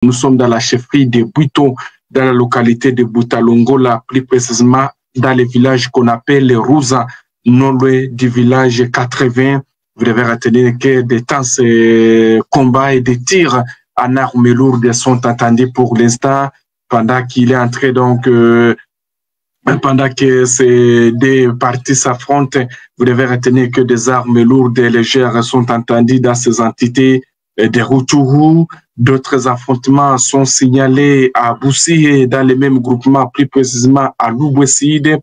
Nous sommes dans la chefferie de Bwito, dans la localité de Boutalongola, plus précisément dans le village qu'on appelle les Rouza, non loin du village 80. Vous devez retenir que des temps ces combats et des tirs en armes lourdes sont entendus pour l'instant, pendant qu'il est entré donc pendant que ces deux parties s'affrontent. Vous devez retenir que des armes lourdes et légères sont entendues dans ces entités des Rutshuru. D'autres affrontements sont signalés à Boussi et dans les mêmes groupements, plus précisément à Lubweside,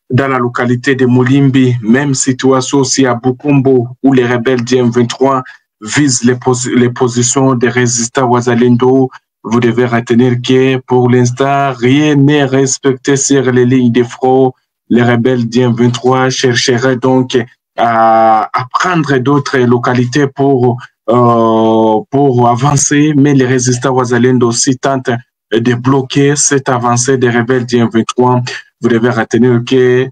dans la localité de Molimbi. Même situation aussi à Bukumbo, où les rebelles du M23 visent les positions des résistants Wazalendo. Vous devez retenir que pour l'instant, rien n'est respecté sur les lignes de front. Les rebelles du M23 chercheraient donc à prendre d'autres localités pour avancer, mais les résistants Wazalendo aussi tentent de bloquer cette avancée des rebelles du M23. Vous devez retenir que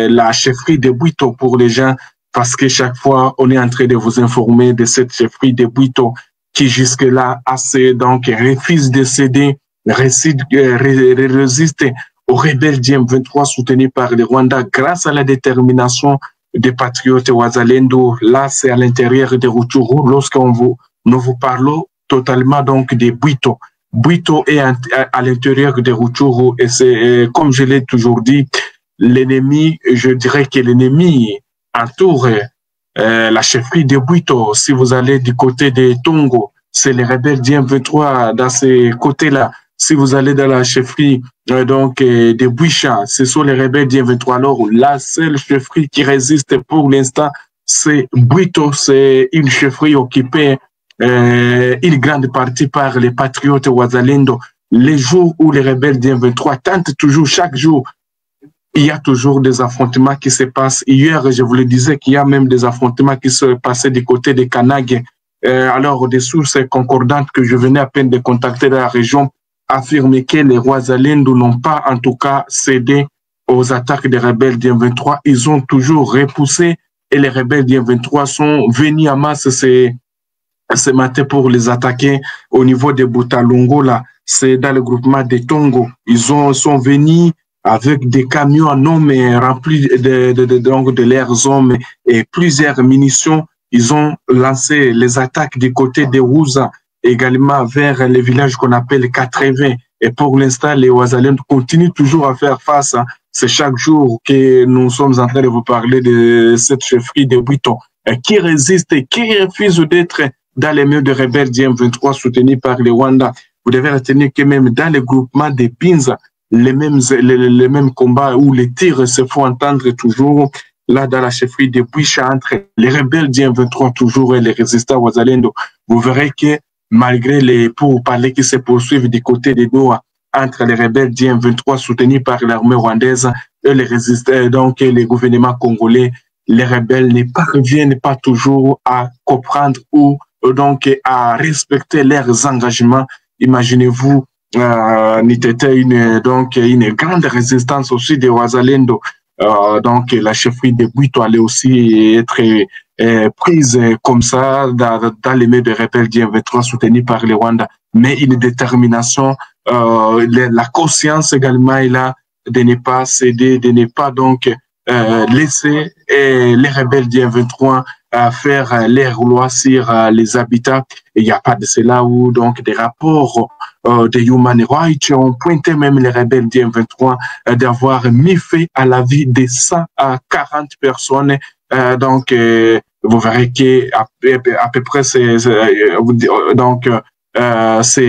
la chefferie de Bwito pour les gens, parce que chaque fois, on est en train de vous informer de cette chefferie de Bwito qui jusque-là donc refuse de céder, résiste aux rebelles du M23 soutenus par le Rwanda grâce à la détermination des patriotes Wazalendo. Là, c'est à l'intérieur de Rutshuru lorsque nous vous parlons totalement donc de Bwito. Bwito est à l'intérieur de Rutshuru et c'est, comme je l'ai toujours dit, l'ennemi, je dirais que l'ennemi entoure la chefferie de Bwito. Si vous allez du côté de Tongo, c'est les rebelles du M23 dans ces côtés-là. Si vous allez dans la chefferie de Boucha, ce sont les rebelles du M23. Alors, la seule chefferie qui résiste pour l'instant, c'est Bwito. C'est une chefferie occupée une grande partie par les patriotes Wazalendo. Les jours où les rebelles du M23 tentent toujours, chaque jour, il y a toujours des affrontements qui se passent. Hier, je vous le disais qu'il y a même des affrontements qui se passaient du côté de Kanag. Alors, des sources concordantes que je venais à peine de contacter dans la région affirment que les Wazalendo n'ont pas, en tout cas, cédé aux attaques des rebelles du M23. Ils ont toujours repoussé et les rebelles du M23 sont venus en masse ce matin pour les attaquer au niveau de Boutalongola. C'est dans le groupement de Tongo. Ils sont venus avec des camions en hommes remplis de leurs hommes et plusieurs munitions. Ils ont lancé les attaques du côté de Rouza, également vers les villages qu'on appelle 80. Et pour l'instant, les Wazalendo continuent toujours à faire face. C'est chaque jour que nous sommes en train de vous parler de cette chefferie de Bwito qui résiste et qui refuse d'être dans les mains de rebelles du M23 soutenus par les Rwanda. Vous devez retenir que même dans le groupement des Pinza, les mêmes combats où les tirs se font entendre toujours là dans la chefferie de Boucha entre les rebelles du M23 toujours et les résistants Wazalendo. Vous verrez que malgré les pourparlers qui se poursuivent du côté de Doha entre les rebelles du M23 soutenus par l'armée rwandaise et les résistants, donc et les gouvernements congolais, les rebelles ne parviennent pas toujours à comprendre ou donc à respecter leurs engagements. Imaginez-vous, c'était une grande résistance aussi des Wazalendo. Donc la chefferie de Bwito allait aussi être prise comme ça dans les mains de rebelles du M23 soutenus par les Rwanda. Mais une détermination, la conscience également est là de ne pas céder, de ne pas donc laisser les rebelles du M23 faire leur loi sur les habitats. Il n'y a pas de cela où donc des rapports de Human Rights ont pointé même les rebelles du M23 d'avoir mis fin à la vie de 100 à 40 personnes. Donc, vous verrez que à peu près c'est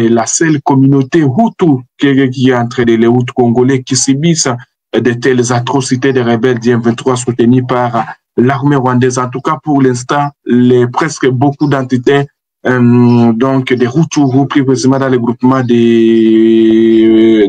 la seule communauté Hutu qui est entre les Hutus congolais qui subissent de telles atrocités des rebelles du M23 soutenus par l'armée rwandaise. En tout cas, pour l'instant, presque beaucoup d'entités, donc des Rutshuru, plus précisément dans le groupement des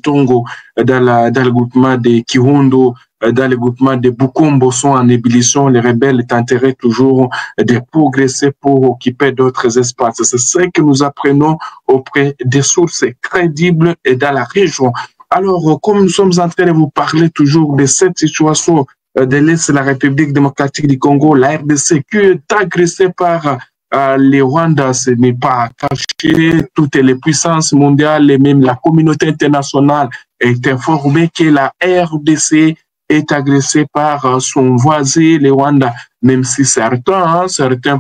Tongo, dans le groupement des Kirundo, dans le groupement de Bukombo sont en ébullition. Les rebelles tenteraient toujours de progresser pour occuper d'autres espaces. C'est ce que nous apprenons auprès des sources crédibles et dans la région. Alors, comme nous sommes en train de vous parler toujours de cette situation de l'Est de la République démocratique du Congo, la RDC qui est agressée par le Rwanda, ce n'est pas caché. Toutes les puissances mondiales et même la communauté internationale est informée que la RDC est agressée par son voisin, le Rwanda, même si certains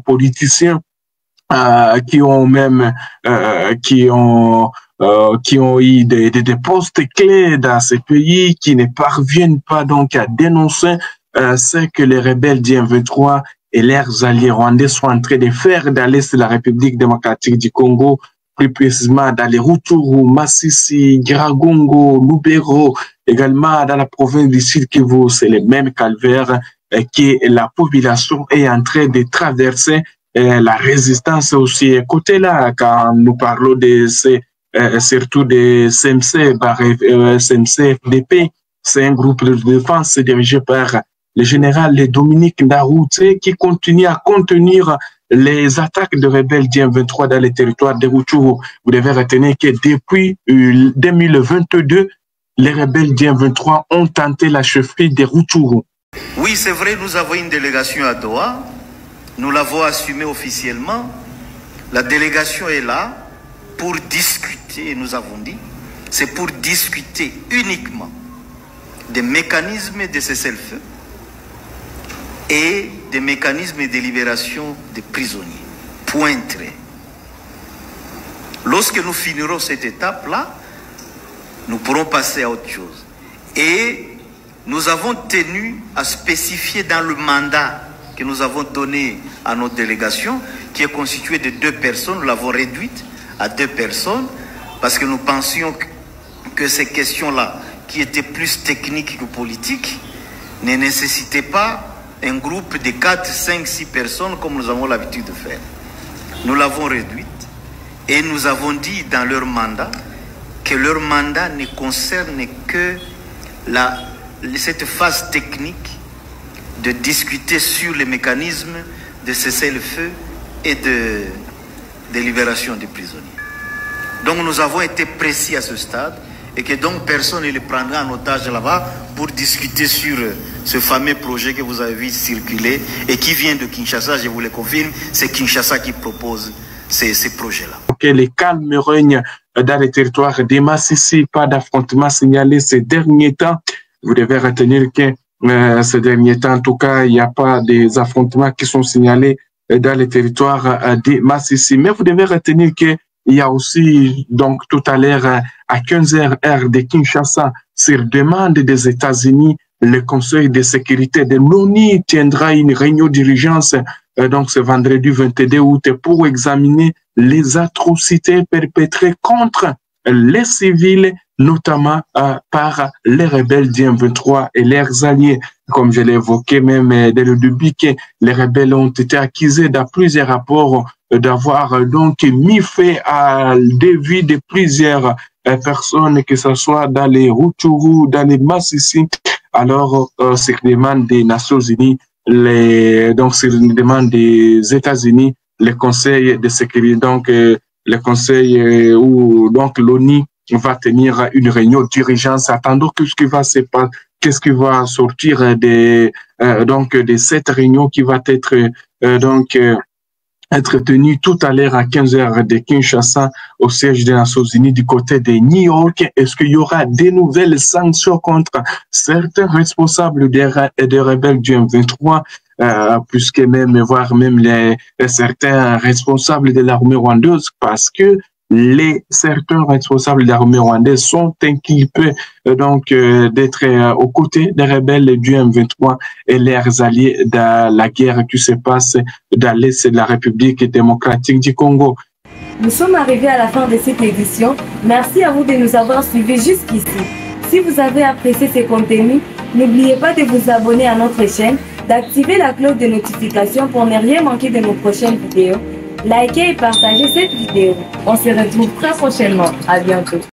politiciens qui ont eu des postes clés dans ces pays, qui ne parviennent pas donc à dénoncer ce que les rebelles du M23 et leurs alliés rwandais sont en train de faire dans l'est de la République démocratique du Congo, plus précisément dans les Rutshuru, Masisi, Nyiragongo, Lubero, également dans la province du Sud Kivu. C'est le même calvaire que la population est en train de traverser. La résistance aussi côté là, quand nous parlons de surtout des CMC-FDP, c'est un groupe de défense dirigé par le général Dominique Ndaroute qui continue à contenir les attaques de rebelles du M23 dans les territoires de Rutshuru. Vous devez retenir que depuis 2022, les rebelles du M23 ont tenté la chefferie de Rutshuru. Oui, c'est vrai, nous avons une délégation à Doha. Nous l'avons assumé officiellement. La délégation est là pour discuter, nous avons dit, c'est pour discuter uniquement des mécanismes de cessez-le-feu et des mécanismes de libération des prisonniers. Point trait. Lorsque nous finirons cette étape-là, nous pourrons passer à autre chose. Et nous avons tenu à spécifier dans le mandat que nous avons donné à notre délégation, qui est constituée de 2 personnes, nous l'avons réduite à 2 personnes, parce que nous pensions que ces questions-là, qui étaient plus techniques que politiques, ne nécessitaient pas un groupe de 4, 5, 6 personnes comme nous avons l'habitude de faire. Nous l'avons réduite et nous avons dit dans leur mandat que leur mandat ne concerne que cette phase technique de discuter sur les mécanismes de cessez-le-feu et de libération des prisonniers. Donc nous avons été précis à ce stade et que donc personne ne les prendra en otage là-bas pour discuter sur ce fameux projet que vous avez vu circuler et qui vient de Kinshasa, je vous le confirme, c'est Kinshasa qui propose ces projets-là. Okay, les calmes règnent dans les territoires des Masisi, pas d'affrontement signalé ces derniers temps. Vous devez retenir que ces derniers temps, en tout cas, il n'y a pas des affrontements qui sont signalés dans les territoires des Masisi. Mais vous devez retenir que il y a aussi, donc, tout à l'heure, à 15h heure de Kinshasa, sur demande des États-Unis, le Conseil de sécurité de l'ONU tiendra une réunion d'urgence, donc ce vendredi 22 août, pour examiner les atrocités perpétrées contre les civils, notamment par les rebelles du M23 et leurs alliés. Comme je l'ai évoqué même dès le début, que les rebelles ont été accusés dans plusieurs rapports d'avoir donc mis fait à des vies de plusieurs personnes, que ce soit dans les Rutshuru, dans les Masisi. Alors, c'est une demande des Nations Unies, donc c'est une demande des États-Unis, le Conseil de sécurité, donc le Conseil où donc l'ONU va tenir une réunion d'urgence, attendant qu'est-ce qui va sortir de cette réunion qui va être tenue tout à l'heure à 15h de Kinshasa au siège des Nations Unies du côté de New York. Est-ce qu'il y aura des nouvelles sanctions contre certains responsables des rebelles du M23, puisque voire même certains responsables de l'armée rwandaise, parce que certains responsables de l'armée rwandaise sont inculpés d'être aux côtés des rebelles du M23 et leurs alliés dans la guerre qui se passe dans l'est de la République démocratique du Congo. Nous sommes arrivés à la fin de cette édition. Merci à vous de nous avoir suivis jusqu'ici. Si vous avez apprécié ces contenus, n'oubliez pas de vous abonner à notre chaîne, d'activer la cloche de notification pour ne rien manquer de nos prochaines vidéos. Likez et partagez cette vidéo. On se retrouve très prochainement. À bientôt.